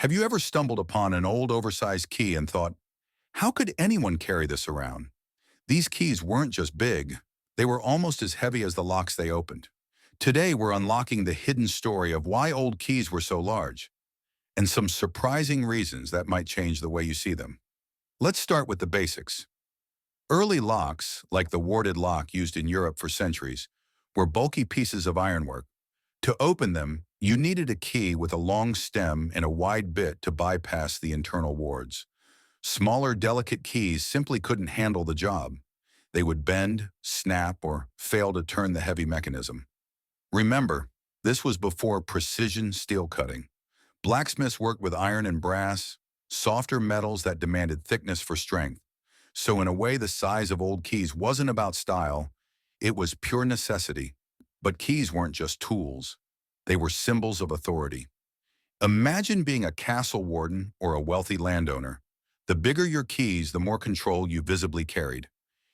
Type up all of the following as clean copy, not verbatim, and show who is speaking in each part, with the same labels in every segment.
Speaker 1: Have you ever stumbled upon an old oversized key and thought, how could anyone carry this around? These keys weren't just big, they were almost as heavy as the locks they opened. Today, we're unlocking the hidden story of why old keys were so large, and some surprising reasons that might change the way you see them. Let's start with the basics. Early locks, like the warded lock used in Europe for centuries, were bulky pieces of ironwork. To open them, you needed a key with a long stem and a wide bit to bypass the internal wards. Smaller, delicate keys simply couldn't handle the job. They would bend, snap, or fail to turn the heavy mechanism. Remember, this was before precision steel cutting. Blacksmiths worked with iron and brass, softer metals that demanded thickness for strength. So in a way, the size of old keys wasn't about style, it was pure necessity. But keys weren't just tools. They were symbols of authority. Imagine being a castle warden or a wealthy landowner. The bigger your keys, the more control you visibly carried.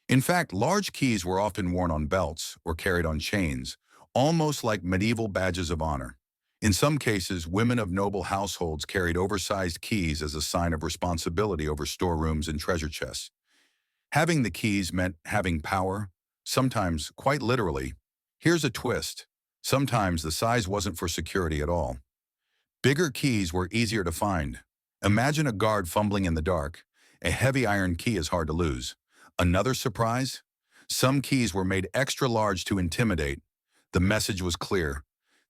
Speaker 1: In fact, large keys were often worn on belts or carried on chains, almost like medieval badges of honor. In some cases, women of noble households carried oversized keys as a sign of responsibility over storerooms and treasure chests. Having the keys meant having power, sometimes quite literally. Here's a twist. Sometimes the size wasn't for security at all. Bigger keys were easier to find. Imagine a guard fumbling in the dark. A heavy iron key is hard to lose. Another surprise? Some keys were made extra large to intimidate. The message was clear.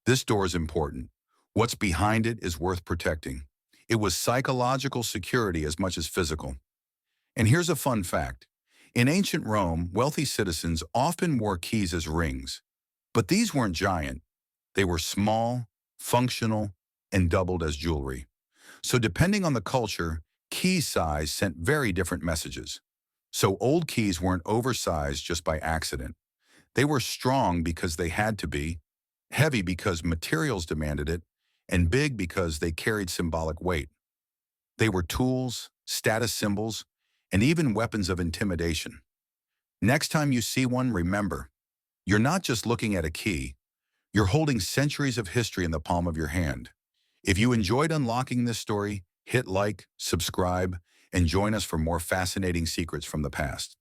Speaker 1: This door is important. What's behind it is worth protecting. It was psychological security as much as physical. And here's a fun fact. In ancient Rome, wealthy citizens often wore keys as rings. But these weren't giant. They were small, functional, and doubled as jewelry. So depending on the culture, key size sent very different messages. So old keys weren't oversized just by accident. They were strong because they had to be, heavy because materials demanded it, and big because they carried symbolic weight. They were tools, status symbols, and even weapons of intimidation. Next time you see one, remember, you're not just looking at a key, you're holding centuries of history in the palm of your hand. If you enjoyed unlocking this story, hit like, subscribe, and join us for more fascinating secrets from the past.